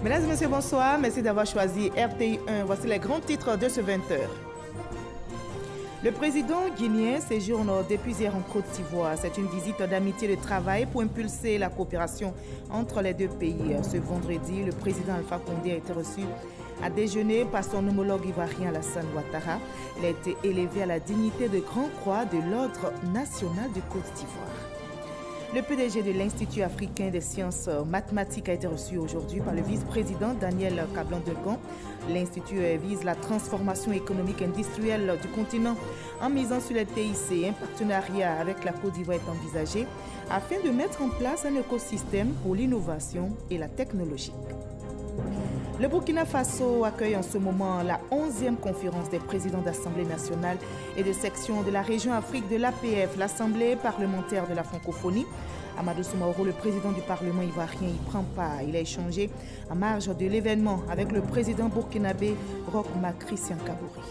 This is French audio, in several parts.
Mesdames et messieurs, bonsoir. Merci d'avoir choisi RTI1. Voici les grands titres de ce 20h. Le président guinéen séjourne depuis hier en Côte d'Ivoire. C'est une visite d'amitié et de travail pour impulser la coopération entre les deux pays. Ce vendredi, le président Alpha Condé a été reçu à déjeuner par son homologue ivoirien Alassane Ouattara. Il a été élevé à la dignité de Grand Croix de l'Ordre national de Côte d'Ivoire. Le PDG de l'Institut africain des sciences mathématiques a été reçu aujourd'hui par le vice-président Daniel Kablan-Delgan. L'Institut vise la transformation économique industrielle du continent en misant sur les TIC. Un partenariat avec la Côte d'Ivoire est envisagé afin de mettre en place un écosystème pour l'innovation et la technologie. Le Burkina Faso accueille en ce moment la 11e conférence des présidents d'Assemblée nationale et de section de la région Afrique de l'APF, l'Assemblée parlementaire de la francophonie. Amadou Soumaoro, le président du Parlement ivoirien, y prend part. Il a échangé en marge de l'événement avec le président burkinabé Roch Marc Christian Kabouri.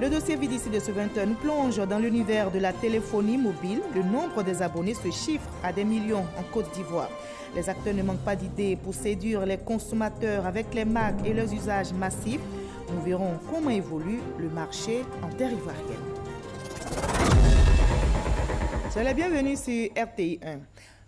Le dossier vide ici de ce 20h nous plonge dans l'univers de la téléphonie mobile. Le nombre des abonnés se chiffre à des millions en Côte d'Ivoire. Les acteurs ne manquent pas d'idées pour séduire les consommateurs avec les marques et leurs usages massifs. Nous verrons comment évolue le marché en terre ivoirienne. Soyez les bienvenus sur RTI1.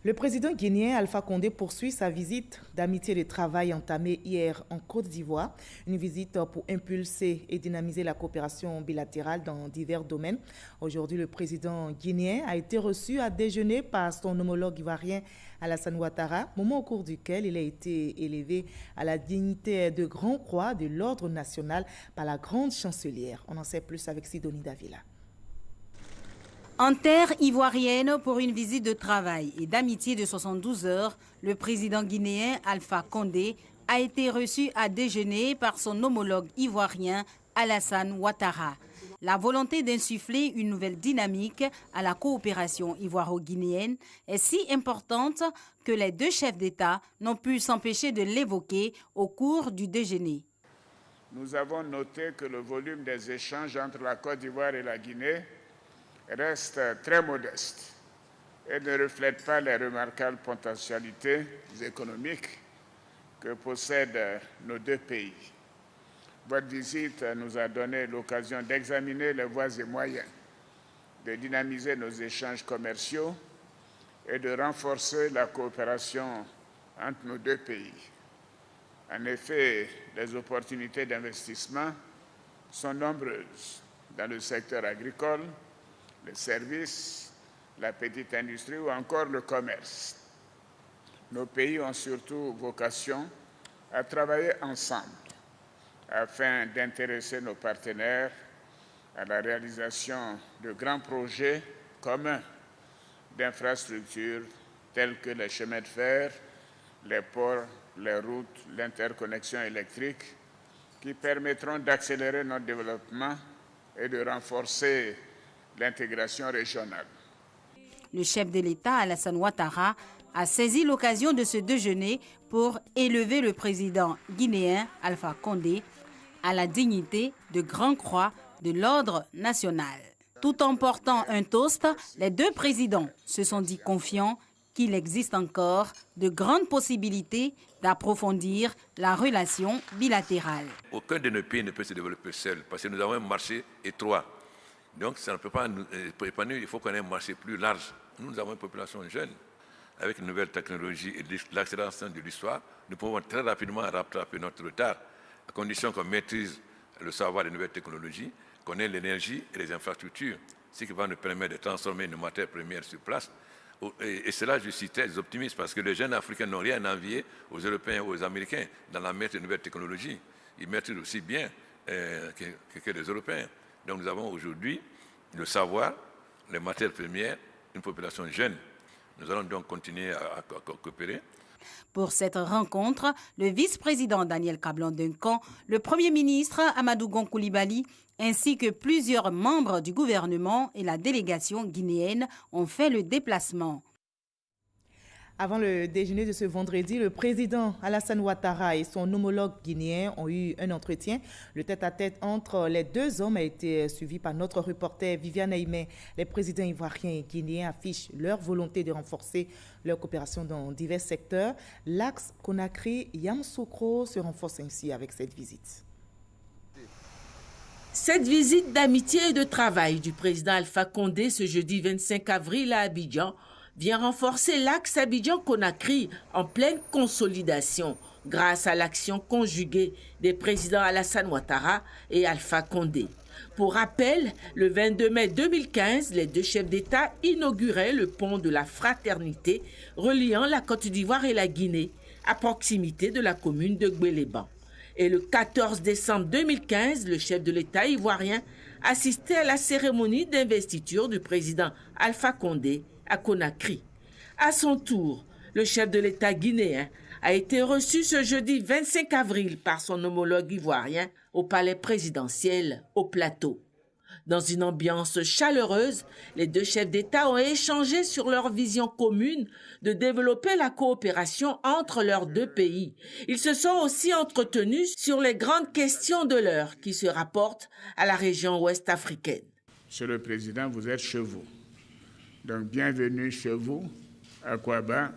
Le président guinéen Alpha Condé poursuit sa visite d'amitié et de travail entamée hier en Côte d'Ivoire. Une visite pour impulser et dynamiser la coopération bilatérale dans divers domaines. Aujourd'hui, le président guinéen a été reçu à déjeuner par son homologue ivoirien Alassane Ouattara, moment au cours duquel il a été élevé à la dignité de Grand Croix de l'Ordre national par la grande chancelière. On en sait plus avec Sidonie Davila. En terre ivoirienne, pour une visite de travail et d'amitié de 72 heures, le président guinéen Alpha Condé a été reçu à déjeuner par son homologue ivoirien Alassane Ouattara. La volonté d'insuffler une nouvelle dynamique à la coopération ivoiro-guinéenne est si importante que les deux chefs d'État n'ont pu s'empêcher de l'évoquer au cours du déjeuner. Nous avons noté que le volume des échanges entre la Côte d'Ivoire et la Guinée reste très modeste et ne reflète pas les remarquables potentialités économiques que possèdent nos deux pays. Votre visite nous a donné l'occasion d'examiner les voies et moyens de dynamiser nos échanges commerciaux et de renforcer la coopération entre nos deux pays. En effet, les opportunités d'investissement sont nombreuses dans le secteur agricole, les services, la petite industrie ou encore le commerce. Nos pays ont surtout vocation à travailler ensemble afin d'intéresser nos partenaires à la réalisation de grands projets communs d'infrastructures tels que les chemins de fer, les ports, les routes, l'interconnexion électrique, qui permettront d'accélérer notre développement et de renforcer l'intégration régionale. Le chef de l'État, Alassane Ouattara, a saisi l'occasion de ce déjeuner pour élever le président guinéen Alpha Condé à la dignité de Grand Croix de l'Ordre national. Tout en portant un toast, les deux présidents se sont dit confiants qu'il existe encore de grandes possibilités d'approfondir la relation bilatérale. Aucun de nos pays ne peut se développer seul parce que nous avons un marché étroit. Donc, ça ne peut pas nous épanouir, il faut qu'on ait un marché plus large. Nous avons une population jeune. Avec une nouvelle technologie et l'accélération de l'histoire, nous pouvons très rapidement rattraper notre retard, à condition qu'on maîtrise le savoir des nouvelles technologies, qu'on ait l'énergie et les infrastructures, ce qui va nous permettre de transformer nos matières premières sur place. Et cela, je suis très optimiste, parce que les jeunes Africains n'ont rien à envier aux Européens ou aux Américains dans la maîtrise de nouvelles technologies. Ils maîtrisent aussi bien que les Européens. Donc nous avons aujourd'hui le savoir, les matières premières, une population jeune. Nous allons donc continuer à coopérer. Pour cette rencontre, le vice-président Daniel Kablan-Delgan, le premier ministre Amadou Gon Coulibaly, ainsi que plusieurs membres du gouvernement et la délégation guinéenne ont fait le déplacement. Avant le déjeuner de ce vendredi, le président Alassane Ouattara et son homologue guinéen ont eu un entretien. Le tête-à-tête entre les deux hommes a été suivi par notre reporter Viviane Aimé. Les présidents ivoiriens et guinéens affichent leur volonté de renforcer leur coopération dans divers secteurs. L'axe Conakry-Yamoussoukro se renforce ainsi avec cette visite. Cette visite d'amitié et de travail du président Alpha Condé ce jeudi 25 avril à Abidjan vient renforcer l'axe Abidjan-Conakry en pleine consolidation grâce à l'action conjuguée des présidents Alassane Ouattara et Alpha Condé. Pour rappel, le 22 mai 2015, les deux chefs d'État inauguraient le pont de la Fraternité reliant la Côte d'Ivoire et la Guinée à proximité de la commune de Gbéléban. Et le 14 décembre 2015, le chef de l'État ivoirien assistait à la cérémonie d'investiture du président Alpha Condé à Conakry. À son tour, le chef de l'État guinéen a été reçu ce jeudi 25 avril par son homologue ivoirien au palais présidentiel au Plateau. Dans une ambiance chaleureuse, les deux chefs d'État ont échangé sur leur vision commune de développer la coopération entre leurs deux pays. Ils se sont aussi entretenus sur les grandes questions de l'heure qui se rapportent à la région ouest africaine. Monsieur le Président, vous êtes chez vous. Donc, bienvenue chez vous, à Kouaba,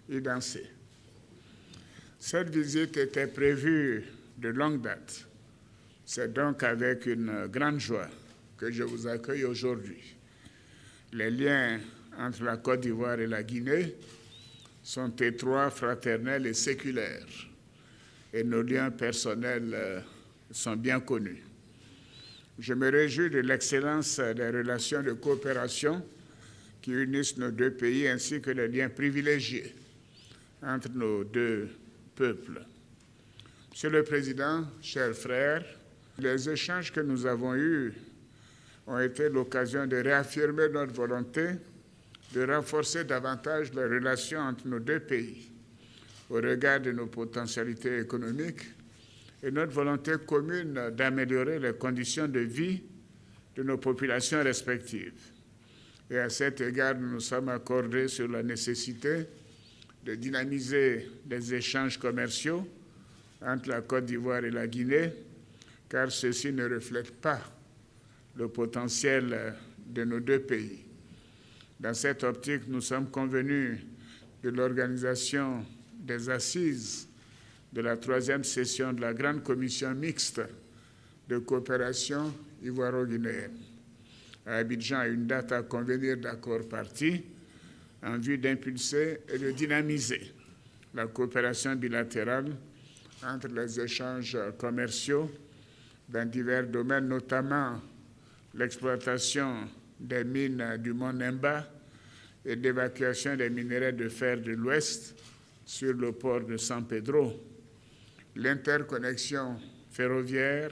et dansez. Cette visite était prévue de longue date. C'est donc avec une grande joie que je vous accueille aujourd'hui. Les liens entre la Côte d'Ivoire et la Guinée sont étroits, fraternels et séculaires. Et nos liens personnels sont bien connus. Je me réjouis de l'excellence des relations de coopération qui unissent nos deux pays, ainsi que les liens privilégiés entre nos deux peuples. Monsieur le Président, chers frères, les échanges que nous avons eus ont été l'occasion de réaffirmer notre volonté de renforcer davantage les relations entre nos deux pays au regard de nos potentialités économiques et notre volonté commune d'améliorer les conditions de vie de nos populations respectives. Et à cet égard, nous nous sommes accordés sur la nécessité de dynamiser les échanges commerciaux entre la Côte d'Ivoire et la Guinée, car ceux-ci ne reflètent pas le potentiel de nos deux pays. Dans cette optique, nous sommes convenus de l'organisation des assises de la 3e session de la Grande Commission mixte de coopération ivoiro-guinéenne. À Abidjan, à une date à convenir d'accord partis, en vue d'impulser et de dynamiser la coopération bilatérale entre les échanges commerciaux dans divers domaines, notamment l'exploitation des mines du Mont Nemba et l'évacuation des minerais de fer de l'Ouest sur le port de San Pedro, l'interconnexion ferroviaire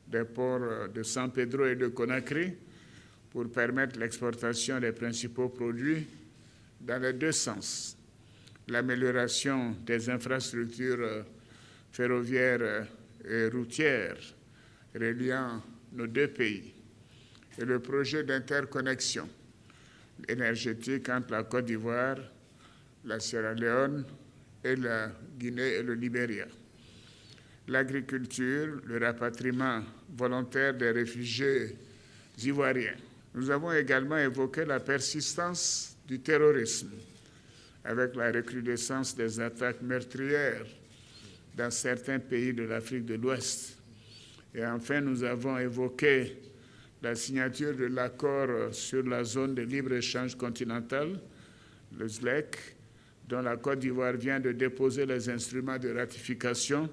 des ports de San Pedro et de Conakry pour permettre l'exportation des principaux produits dans les deux sens, l'amélioration des infrastructures ferroviaires et routières reliant nos deux pays, et le projet d'interconnexion énergétique entre la Côte d'Ivoire, la Sierra Leone et la Guinée et le Libéria. L'agriculture, le rapatriement volontaire des réfugiés ivoiriens. Nous avons également évoqué la persistance du terrorisme, avec la recrudescence des attaques meurtrières dans certains pays de l'Afrique de l'Ouest. Et enfin, nous avons évoqué la signature de l'accord sur la zone de libre-échange continentale, le ZLEC, dont la Côte d'Ivoire vient de déposer les instruments de ratification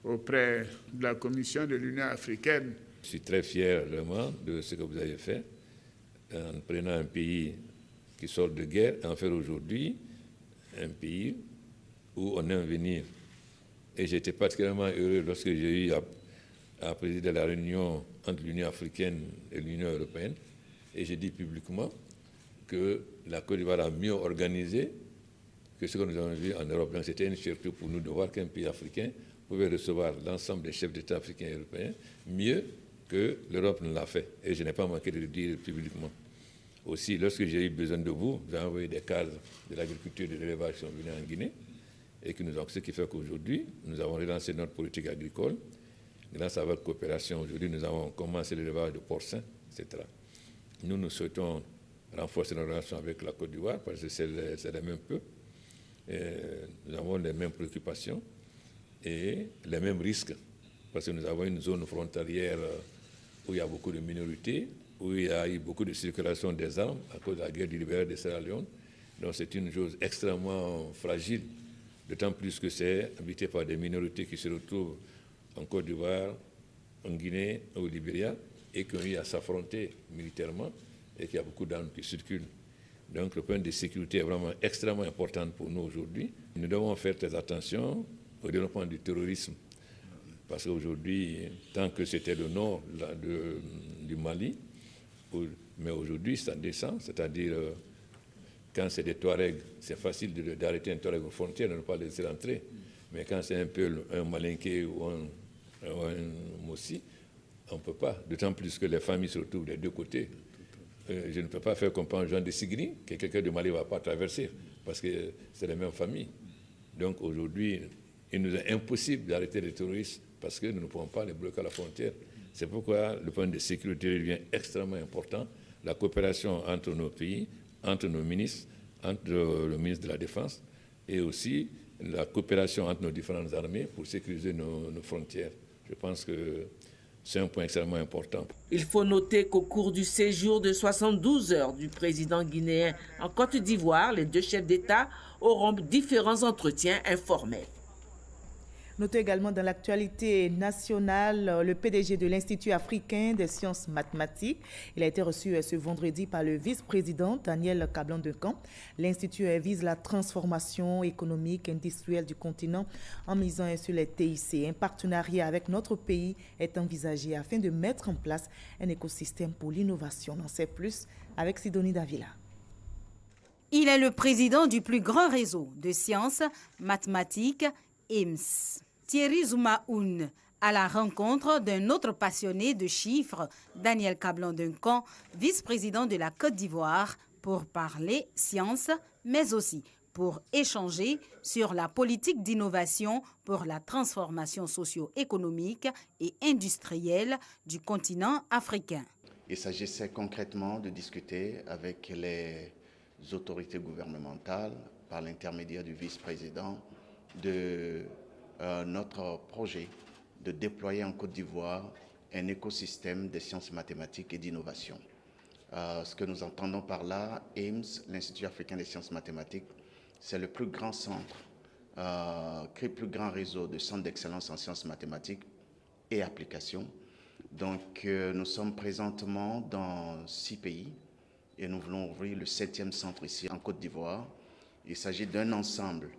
auprès de la Commission de l'Union africaine. Je suis très fier vraiment de ce que vous avez fait en prenant un pays qui sort de guerre et en faire aujourd'hui un pays où on aime venir. Et j'étais particulièrement heureux lorsque j'ai eu à présider la réunion entre l'Union africaine et l'Union européenne. Et j'ai dit publiquement que la Côte d'Ivoire a mieux organisé que ce que nous avons vu en Europe. Donc c'était une fierté pour nous de voir qu'un pays africain pouvait recevoir l'ensemble des chefs d'État africains et européens mieux que l'Europe ne l'a fait. Et je n'ai pas manqué de le dire publiquement. Aussi, lorsque j'ai eu besoin de vous, vous avez envoyé des cadres de l'agriculture et de l'élevage qui sont venus en Guinée, et ce qui fait qu'aujourd'hui, nous avons relancé notre politique agricole. Grâce à votre coopération, aujourd'hui, nous avons commencé l'élevage de porcins, etc. Nous souhaitons renforcer nos relations avec la Côte d'Ivoire parce que c'est les mêmes peuples. Nous avons les mêmes préoccupations et les mêmes risques parce que nous avons une zone frontalière où il y a beaucoup de minorités, où il y a eu beaucoup de circulation des armes à cause de la guerre du libéral de Sierra Leone. Donc c'est une chose extrêmement fragile, d'autant plus que c'est habité par des minorités qui se retrouvent en Côte d'Ivoire, en Guinée, au Libéria, et qui ont eu à s'affronter militairement, et qu'il y a beaucoup d'armes qui circulent. Donc le point de sécurité est vraiment extrêmement important pour nous aujourd'hui. Nous devons faire très attention au développement du terrorisme, parce qu'aujourd'hui, tant que c'était le nord du Mali, mais aujourd'hui ça descend, c'est-à-dire quand c'est des Touaregs, c'est facile d'arrêter un Touareg aux frontières, de ne pas le laisser rentrer. Mais quand c'est un peu un Malinké ou un Mossi, on ne peut pas, d'autant plus que les familles se retrouvent des deux côtés. Je ne peux pas faire comprendre aux gens de Sigri que quelqu'un de Mali ne va pas traverser, parce que c'est les mêmes familles. Donc aujourd'hui, il nous est impossible d'arrêter les terroristes, parce que nous ne pouvons pas les bloquer à la frontière. C'est pourquoi le point de sécurité devient extrêmement important. La coopération entre nos pays, entre nos ministres, entre le ministre de la Défense, et aussi la coopération entre nos différentes armées pour sécuriser nos frontières. Je pense que c'est un point extrêmement important. Il faut noter qu'au cours du séjour de 72 heures du président guinéen en Côte d'Ivoire, les deux chefs d'État auront différents entretiens informels. Notez également dans l'actualité nationale, le PDG de l'Institut africain des sciences mathématiques. Il a été reçu ce vendredi par le vice-président Daniel Kablan-Duncan. L'Institut vise la transformation économique, industrielle du continent en misant sur les TIC. Un partenariat avec notre pays est envisagé afin de mettre en place un écosystème pour l'innovation. On en sait plus avec Sidonie Davila. Il est le président du plus grand réseau de sciences mathématiques, IMS. Thierry Zoumaoun, à la rencontre d'un autre passionné de chiffres, Daniel Kablan-Duncan, vice-président de la Côte d'Ivoire, pour parler sciences, mais aussi pour échanger sur la politique d'innovation pour la transformation socio-économique et industrielle du continent africain. Il s'agissait concrètement de discuter avec les autorités gouvernementales, par l'intermédiaire du vice-président, de notre projet de déployer en Côte d'Ivoire un écosystème de sciences mathématiques et d'innovation. Ce que nous entendons par là, IMS, l'Institut africain des sciences mathématiques, c'est le plus grand centre, le plus grand réseau de centres d'excellence en sciences mathématiques et applications. Donc nous sommes présentement dans 6 pays et nous voulons ouvrir le 7e centre ici en Côte d'Ivoire. Il s'agit d'un ensemble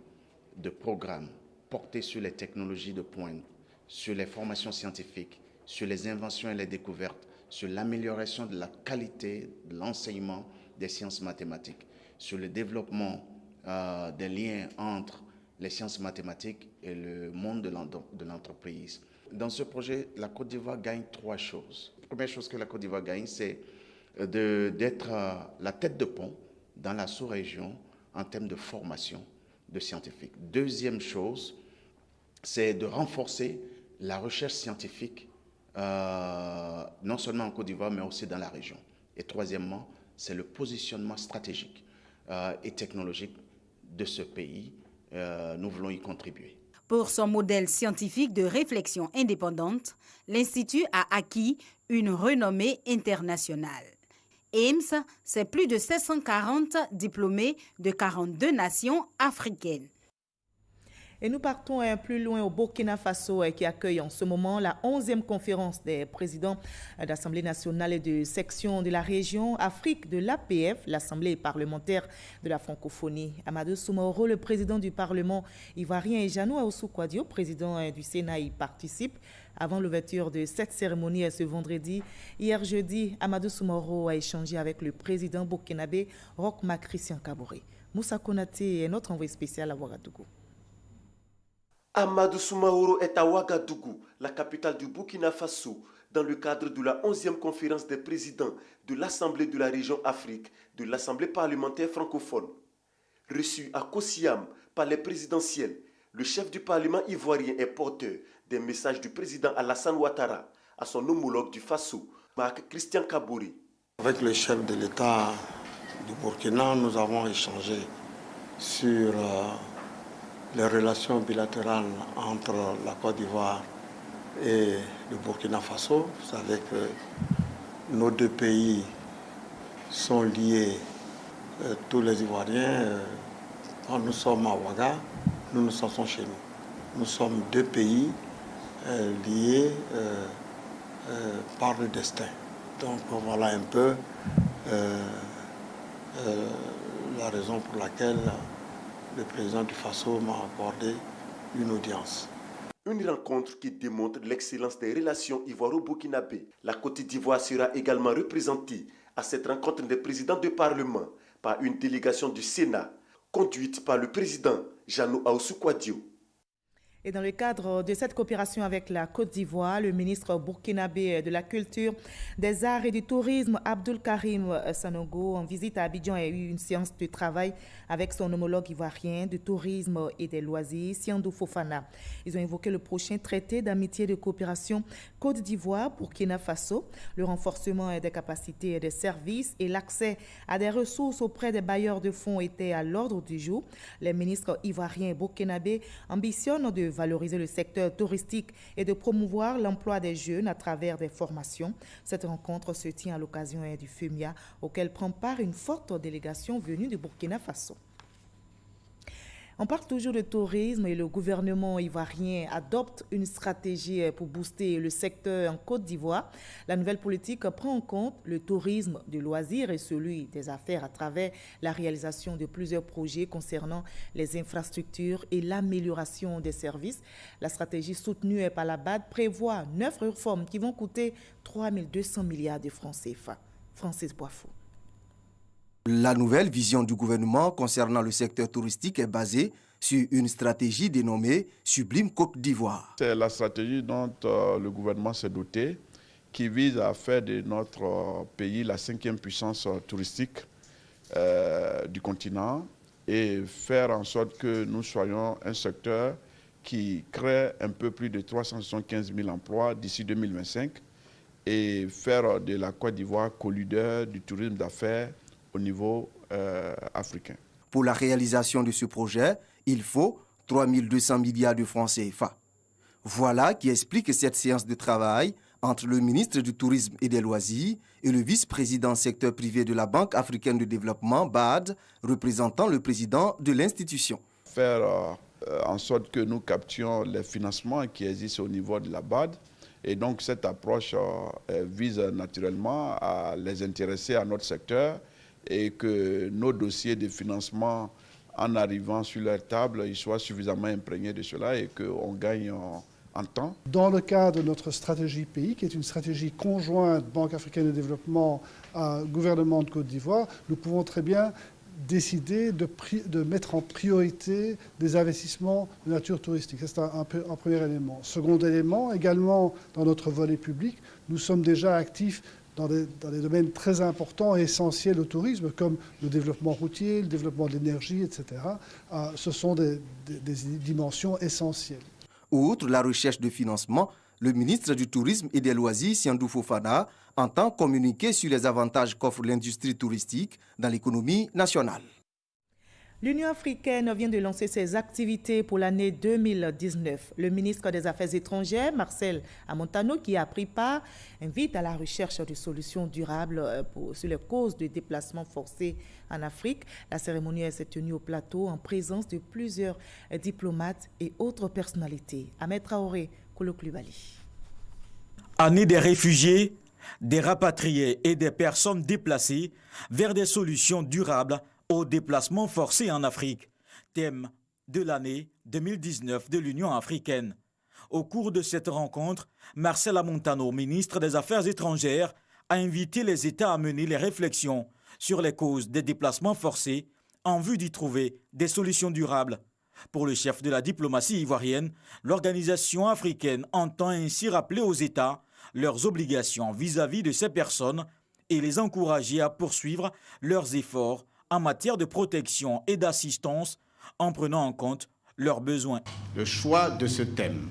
de programmes portés sur les technologies de pointe, sur les formations scientifiques, sur les inventions et les découvertes, sur l'amélioration de la qualité de l'enseignement des sciences mathématiques, sur le développement des liens entre les sciences mathématiques et le monde de l'entreprise. Dans ce projet, la Côte d'Ivoire gagne 3 choses. La première chose que la Côte d'Ivoire gagne, c'est d'être la tête de pont dans la sous-région en termes de formation de scientifiques. Deuxième chose, c'est de renforcer la recherche scientifique, non seulement en Côte d'Ivoire, mais aussi dans la région. Et troisièmement, c'est le positionnement stratégique et technologique de ce pays. Nous voulons y contribuer. Pour son modèle scientifique de réflexion indépendante, l'Institut a acquis une renommée internationale. IMS, c'est plus de 740 diplômés de 42 nations africaines. Et nous partons plus loin au Burkina Faso qui accueille en ce moment la 11e conférence des présidents d'Assemblée nationale et de section de la région Afrique de l'APF, l'Assemblée parlementaire de la francophonie. Amadou Soumaoro, le président du Parlement ivoirien, et Janou Aoussou Kouadio, président du Sénat, y participent. Avant l'ouverture de cette cérémonie ce vendredi, hier jeudi, Amadou Soumaoro a échangé avec le président burkinabé Roch-Marc Christian Kaboré. Moussa Konaté est notre envoyé spécial à Ouagadougou. Amadou Soumaoro est à Ouagadougou, la capitale du Burkina Faso. dans le cadre de la 11e conférence des présidents de l'Assemblée de la région Afrique, de l'Assemblée parlementaire francophone. Reçu à Kosiam par les présidentielles, le chef du Parlement ivoirien est porteur des messages du président Alassane Ouattara à son homologue du Faso, Marc Christian Kabouri. Avec le chef de l'État du Burkina, nous avons échangé sur les relations bilatérales entre la Côte d'Ivoire et le Burkina Faso. Vous savez que nos deux pays sont liés, tous les Ivoiriens. Quand nous sommes à Ouaga, nous sommes chez nous. Nous sommes deux pays liés par le destin. Donc voilà un peu la raison pour laquelle le président du Faso m'a accordé une audience. Une rencontre qui démontre l'excellence des relations ivoiro-burkinabées. La Côte d'Ivoire sera également représentée à cette rencontre des présidents de Parlement par une délégation du Sénat conduite par le président Jeannot Ahoussou Kouadio. Et dans le cadre de cette coopération avec la Côte d'Ivoire, le ministre burkinabé de la Culture, des Arts et du Tourisme, Abdoul Karim Sanogo, en visite à Abidjan, a eu une séance de travail avec son homologue ivoirien du tourisme et des loisirs, Siandou Fofana. Ils ont évoqué le prochain traité d'amitié et de coopération Côte d'Ivoire-Burkina Faso, le renforcement des capacités et des services et l'accès à des ressources auprès des bailleurs de fonds étaient à l'ordre du jour. Les ministres ivoiriens et burkinabés ambitionnent de valoriser le secteur touristique et de promouvoir l'emploi des jeunes à travers des formations. Cette rencontre se tient à l'occasion du FUMIA, auquel prend part une forte délégation venue du Burkina Faso. On parle toujours de tourisme et le gouvernement ivoirien adopte une stratégie pour booster le secteur en Côte d'Ivoire. La nouvelle politique prend en compte le tourisme de loisirs et celui des affaires à travers la réalisation de plusieurs projets concernant les infrastructures et l'amélioration des services. La stratégie soutenue par la BAD prévoit 9 réformes qui vont coûter 3 200 milliards de francs CFA. Francis Boifou. La nouvelle vision du gouvernement concernant le secteur touristique est basée sur une stratégie dénommée Sublime Côte d'Ivoire. C'est la stratégie dont le gouvernement s'est doté, qui vise à faire de notre pays la 5e puissance touristique du continent et faire en sorte que nous soyons un secteur qui crée un peu plus de 375 000 emplois d'ici 2025 et faire de la Côte d'Ivoire co-leader du tourisme d'affaires au niveau africain. Pour la réalisation de ce projet, il faut 3 200 milliards de francs CFA. Voilà qui explique cette séance de travail entre le ministre du Tourisme et des Loisirs et le vice-président secteur privé de la Banque africaine de développement, BAD, représentant le président de l'institution. Faire en sorte que nous captions les financements qui existent au niveau de la BAD. Et donc cette approche vise naturellement à les intéresser à notre secteur et que nos dossiers de financement, en arrivant sur leur table, ils soient suffisamment imprégnés de cela et qu'on gagne en temps. Dans le cadre de notre stratégie pays, qui est une stratégie conjointe Banque africaine de développement, gouvernement de Côte d'Ivoire, nous pouvons très bien décider de mettre en priorité des investissements de nature touristique. C'est un premier élément. Second élément, également dans notre volet public, nous sommes déjà actifs dans des domaines très importants et essentiels au tourisme, comme le développement routier, le développement de l'énergie, etc. Ce sont des dimensions essentielles. Outre la recherche de financement, le ministre du Tourisme et des Loisirs, Siandou Fofana, entend communiquer sur les avantages qu'offre l'industrie touristique dans l'économie nationale. L'Union africaine vient de lancer ses activités pour l'année 2019. Le ministre des Affaires étrangères, Marcel Amontano, qui a pris part, invite à la recherche de solutions durables sur les causes de déplacements forcés en Afrique. La cérémonie s'est tenue au plateau en présence de plusieurs diplomates et autres personnalités. Ahmed Traoré, Kolo Klubali. Année des réfugiés, des rapatriés et des personnes déplacées vers des solutions durables aux déplacements forcés en Afrique, thème de l'année 2019 de l'Union africaine. Au cours de cette rencontre, Marcel Amontano, ministre des Affaires étrangères, a invité les États à mener les réflexions sur les causes des déplacements forcés en vue d'y trouver des solutions durables. Pour le chef de la diplomatie ivoirienne, l'organisation africaine entend ainsi rappeler aux États leurs obligations vis-à-vis de ces personnes et les encourager à poursuivre leurs efforts en matière de protection et d'assistance en prenant en compte leurs besoins. Le choix de ce thème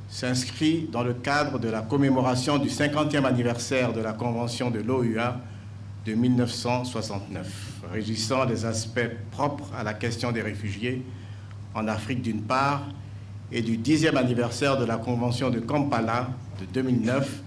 s'inscrit dans le cadre de la commémoration du 50e anniversaire de la Convention de l'OUA de 1969, régissant des aspects propres à la question des réfugiés en Afrique d'une part, et du 10e anniversaire de la Convention de Kampala de 2009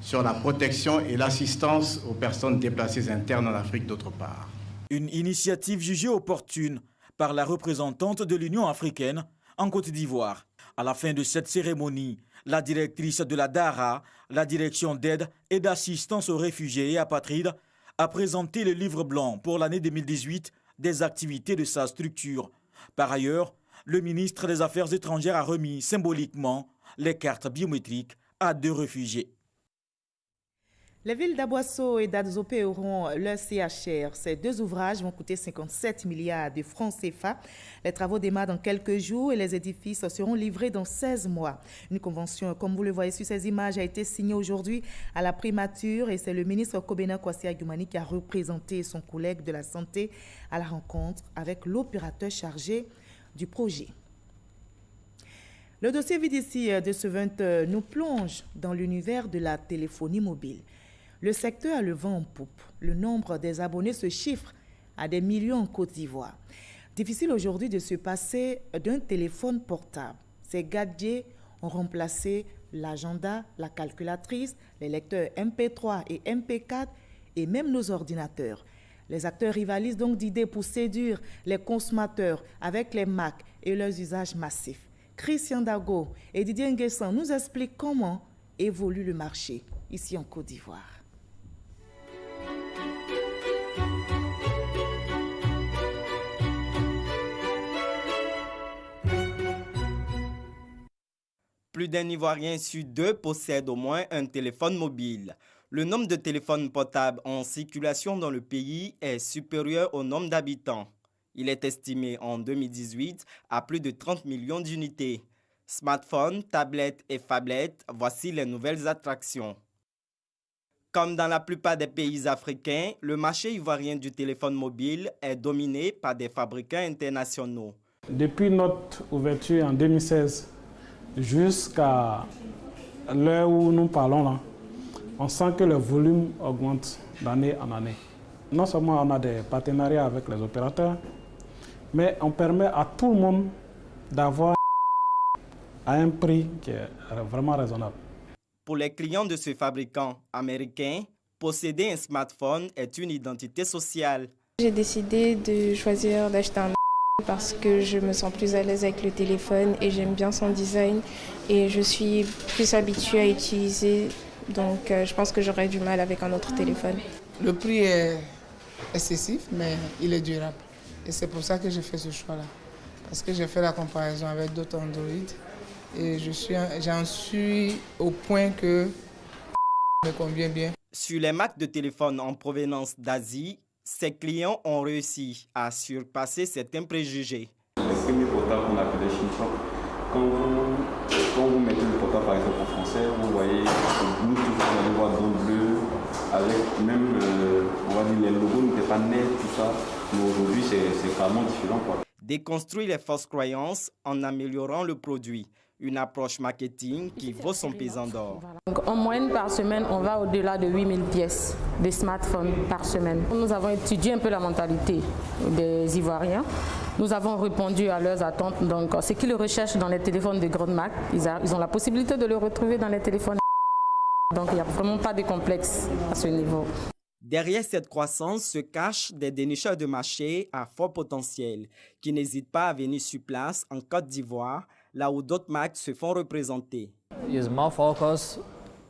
sur la protection et l'assistance aux personnes déplacées internes en Afrique d'autre part. Une initiative jugée opportune par la représentante de l'Union africaine en Côte d'Ivoire. À la fin de cette cérémonie, la directrice de la DARA, la direction d'aide et d'assistance aux réfugiés et apatrides, a présenté le livre blanc pour l'année 2018 des activités de sa structure. Par ailleurs, le ministre des Affaires étrangères a remis symboliquement les cartes biométriques à 2 réfugiés. Les villes d'Aboisseau et d'Adzopé auront leur CHR. Ces 2 ouvrages vont coûter 57 milliards de francs CFA. Les travaux démarrent dans quelques jours et les édifices seront livrés dans 16 mois. Une convention, comme vous le voyez sur ces images, a été signée aujourd'hui à la primature et c'est le ministre Kobena Kwasi Agyumani qui a représenté son collègue de la santé à la rencontre avec l'opérateur chargé du projet. Le dossier VDC de ce 20h nous plonge dans l'univers de la téléphonie mobile. Le secteur a le vent en poupe. Le nombre des abonnés se chiffre à des millions en Côte d'Ivoire. Difficile aujourd'hui de se passer d'un téléphone portable. Ces gadgets ont remplacé l'agenda, la calculatrice, les lecteurs MP3 et MP4 et même nos ordinateurs. Les acteurs rivalisent donc d'idées pour séduire les consommateurs avec les Mac et leurs usages massifs. Christian Dago et Didier Nguessan nous expliquent comment évolue le marché ici en Côte d'Ivoire. Plus d'un Ivoirien sur 2 possède au moins un téléphone mobile. Le nombre de téléphones portables en circulation dans le pays est supérieur au nombre d'habitants. Il est estimé en 2018 à plus de 30 millions d'unités. Smartphones, tablettes et phablettes, voici les nouvelles attractions. Comme dans la plupart des pays africains, le marché ivoirien du téléphone mobile est dominé par des fabricants internationaux. Depuis notre ouverture en 2016 jusqu'à l'heure où nous parlons là, on sent que le volume augmente d'année en année. Non seulement on a des partenariats avec les opérateurs, mais on permet à tout le monde d'avoir à un prix qui est vraiment raisonnable. Pour les clients de ce fabricant américain, posséder un smartphone est une identité sociale. J'ai décidé de choisir d'acheter un parce que je me sens plus à l'aise avec le téléphone et j'aime bien son design et je suis plus habituée à utiliser, donc je pense que j'aurais du mal avec un autre téléphone. Le prix est excessif mais il est durable et c'est pour ça que j'ai fait ce choix-là. Parce que j'ai fait la comparaison avec d'autres Android et j'en suis au point que me convient bien. Sur les marques de téléphone en provenance d'Asie, ses clients ont réussi à surpasser certains préjugés. Les premiers portables qu'on appelait Shinshop, quand vous mettez le portable par exemple en français, vous voyez Bluetooth, vous allez voir dans bleu, avec même, on va dire, les logos n'étaient pas nets, tout ça. Mais aujourd'hui, c'est carrément différent, quoi. Déconstruire les fausses croyances en améliorant le produit. Une approche marketing qui vaut son pesant d'or. En moyenne par semaine, on va au-delà de 8000 pièces de smartphones par semaine. Nous avons étudié un peu la mentalité des Ivoiriens. Nous avons répondu à leurs attentes. Donc, ce qu'ils recherchent dans les téléphones de grande marque, ils ont la possibilité de le retrouver dans les téléphones. Donc, il n'y a vraiment pas de complexe à ce niveau. Derrière cette croissance se cachent des dénicheurs de marché à fort potentiel qui n'hésitent pas à venir sur place en Côte d'Ivoire, là où d'autres marques se font représenter.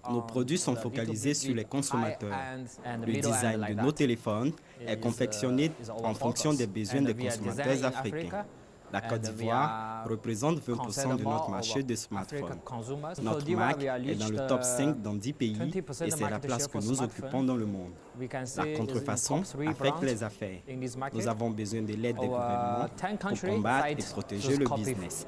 Nos produits sont focalisés sur les consommateurs. Le design de nos téléphones est confectionné en fonction des besoins des consommateurs africains. La Côte d'Ivoire représente 20% de notre marché de smartphones. Notre marque est dans le top 5 dans 10 pays et c'est la place que nous occupons dans le monde. La contrefaçon affecte les affaires. Nous avons besoin de l'aide des gouvernements pour combattre et protéger le business.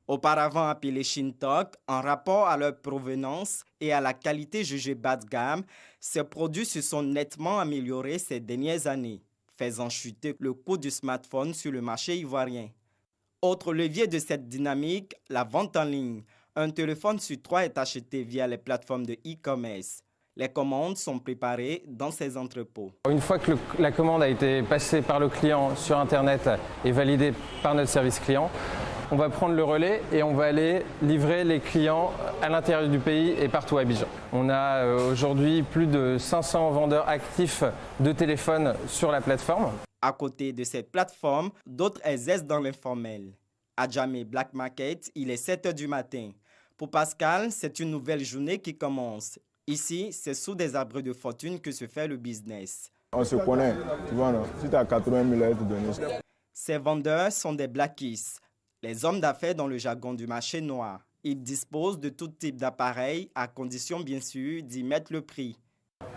Auparavant appelés Shintok, en rapport à leur provenance et à la qualité jugée bas de gamme, ces produits se sont nettement améliorés ces dernières années, faisant chuter le coût du smartphone sur le marché ivoirien. Autre levier de cette dynamique, la vente en ligne. Un téléphone sur 3 est acheté via les plateformes de e-commerce. Les commandes sont préparées dans ces entrepôts. Une fois que la commande a été passée par le client sur Internet et validée par notre service client, on va prendre le relais et on va aller livrer les clients à l'intérieur du pays et partout à Abidjan. On a aujourd'hui plus de 500 vendeurs actifs de téléphones sur la plateforme. À côté de cette plateforme, d'autres exercent dans l'informel. À Djamé Black Market, il est 7 h du matin. Pour Pascal, c'est une nouvelle journée qui commence. Ici, c'est sous des abris de fortune que se fait le business. On se connaît, tu vois, non? Si tu as 80 000 euros, tu donnes. Ces vendeurs sont des blackies, les hommes d'affaires dans le jargon du marché noir. Ils disposent de tout type d'appareils, à condition bien sûr d'y mettre le prix.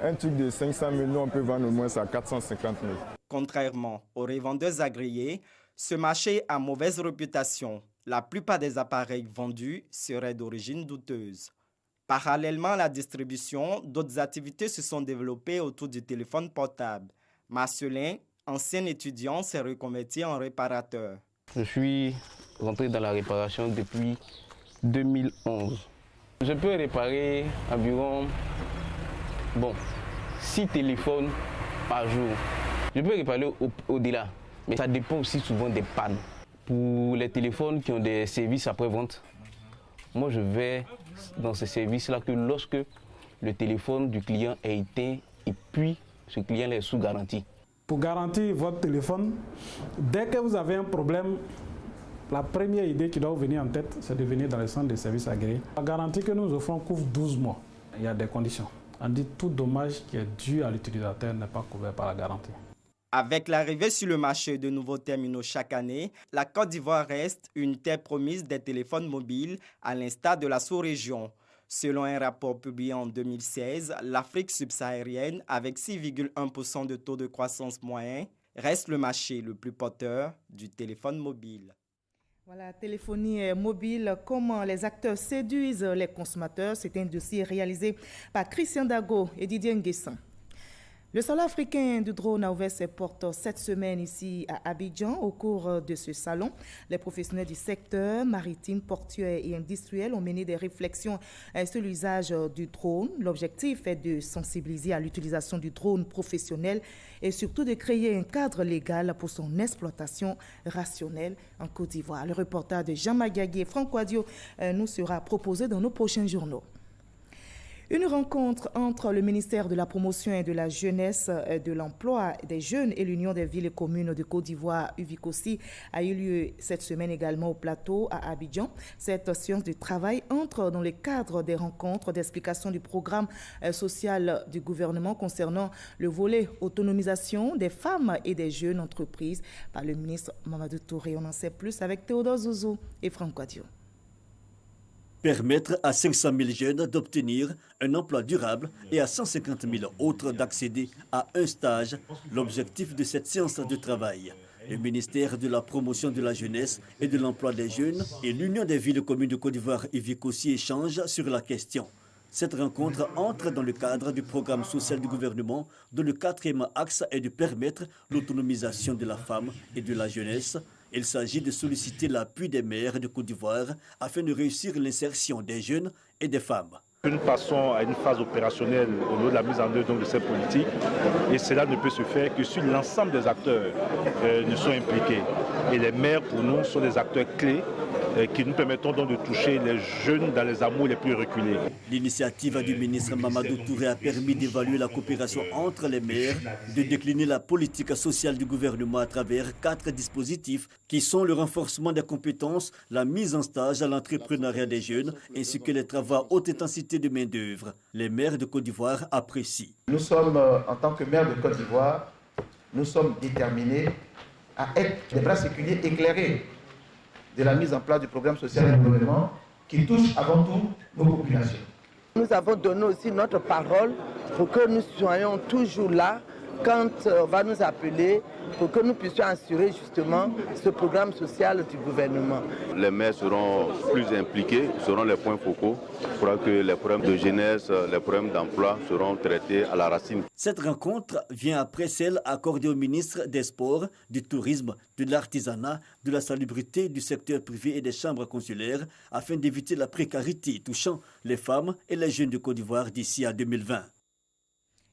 Un truc de 500 000, nous on peut vendre au moins à 450 000. Contrairement aux revendeurs agréés, ce marché a mauvaise réputation. La plupart des appareils vendus seraient d'origine douteuse. Parallèlement à la distribution, d'autres activités se sont développées autour du téléphone portable. Marcelin, ancien étudiant, s'est reconverti en réparateur. Je suis rentré dans la réparation depuis 2011. Je peux réparer environ 6 téléphones par jour. Je peux réparer au-delà, mais ça dépend aussi souvent des pannes. Pour les téléphones qui ont des services après-vente, moi je vais dans ces services-là que lorsque le téléphone du client est éteint et puis ce client est sous garantie. Pour garantir votre téléphone, dès que vous avez un problème, la première idée qui doit vous venir en tête, c'est de venir dans le centre de services agréés. La garantie que nous offrons couvre 12 mois. Il y a des conditions. On dit tout dommage qui est dû à l'utilisateur n'est pas couvert par la garantie. Avec l'arrivée sur le marché de nouveaux terminaux chaque année, la Côte d'Ivoire reste une terre promise des téléphones mobiles à l'instar de la sous-région. Selon un rapport publié en 2016, l'Afrique subsaharienne, avec 6,1% de taux de croissance moyen, reste le marché le plus porteur du téléphone mobile. Voilà, téléphonie mobile, comment les acteurs séduisent les consommateurs. C'est un dossier réalisé par Christian Dago et Didier Nguessan. Le salon africain du drone a ouvert ses portes cette semaine ici à Abidjan. Au cours de ce salon, les professionnels du secteur maritime, portuaire et industriel ont mené des réflexions sur l'usage du drone. L'objectif est de sensibiliser à l'utilisation du drone professionnel et surtout de créer un cadre légal pour son exploitation rationnelle en Côte d'Ivoire. Le reportage de Jean Magagui et Franck Wadio nous sera proposé dans nos prochains journaux. Une rencontre entre le ministère de la Promotion et de la Jeunesse, de l'Emploi des Jeunes et l'Union des villes et communes de Côte d'Ivoire, UVICOSI, a eu lieu cette semaine également au plateau à Abidjan. Cette séance de travail entre dans le cadre des rencontres d'explication du programme social du gouvernement concernant le volet autonomisation des femmes et des jeunes entreprises par le ministre Mamadou Touré. On en sait plus avec Théodore Zouzou et Franck Wadio. Permettre à 500 000 jeunes d'obtenir un emploi durable et à 150 000 autres d'accéder à un stage, l'objectif de cette séance de travail. Le ministère de la Promotion de la Jeunesse et de l'Emploi des Jeunes et l'Union des villes et communes de Côte d'Ivoire UVICOSI échangent sur la question. Cette rencontre entre dans le cadre du programme social du gouvernement dont le 4e axe est de permettre l'autonomisation de la femme et de la jeunesse. Il s'agit de solliciter l'appui des maires de Côte d'Ivoire afin de réussir l'insertion des jeunes et des femmes. Nous passons à une phase opérationnelle au niveau de la mise en œuvre de cette politique et cela ne peut se faire que si l'ensemble des acteurs ne sont impliqués. Et les maires pour nous sont des acteurs clés qui nous permettront donc de toucher les jeunes dans les hameaux les plus reculés. L'initiative du ministre Mamadou Touré a permis d'évaluer la coopération entre les maires, de décliner la politique sociale du gouvernement à travers 4 dispositifs qui sont le renforcement des compétences, la mise en stage à l'entrepreneuriat des jeunes ainsi que les travaux à haute intensité de main-d'œuvre. Les maires de Côte d'Ivoire apprécient. Nous sommes, en tant que maire de Côte d'Ivoire, nous sommes déterminés à être des bras séculiers éclairés de la mise en place du programme social du gouvernement qui touche avant tout nos populations. Nous avons donné aussi notre parole pour que nous soyons toujours là quand on va nous appeler pour que nous puissions assurer justement ce programme social du gouvernement. Les maires seront plus impliqués, seront les points focaux pour que les problèmes de jeunesse, les problèmes d'emploi seront traités à la racine. Cette rencontre vient après celle accordée au ministre des Sports, du Tourisme, de l'Artisanat, de la Salubrité, du secteur privé et des chambres consulaires afin d'éviter la précarité touchant les femmes et les jeunes de Côte d'Ivoire d'ici à 2020.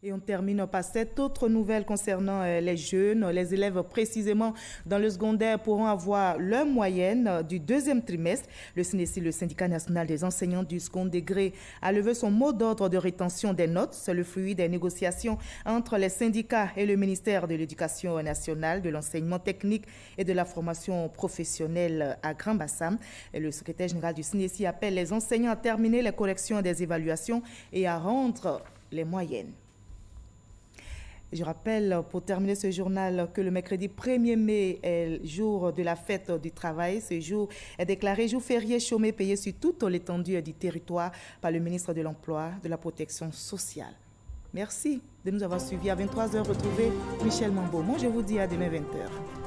Et on termine par cette autre nouvelle concernant les jeunes. Les élèves précisément dans le secondaire pourront avoir leur moyenne du deuxième trimestre. Le SNESI, le syndicat national des enseignants du second degré, a levé son mot d'ordre de rétention des notes. C'est le fruit des négociations entre les syndicats et le ministère de l'Éducation nationale, de l'enseignement technique et de la formation professionnelle à Grand-Bassam. Le secrétaire général du SNESI appelle les enseignants à terminer les corrections des évaluations et à rendre les moyennes. Je rappelle, pour terminer ce journal, que le mercredi 1er mai est le jour de la fête du travail. Ce jour est déclaré jour férié chômé payé sur toute l'étendue du territoire par le ministre de l'Emploi, de la Protection sociale. Merci de nous avoir suivis. À 23h, retrouvez Michel Mambo. Moi, je vous dis à demain 20h.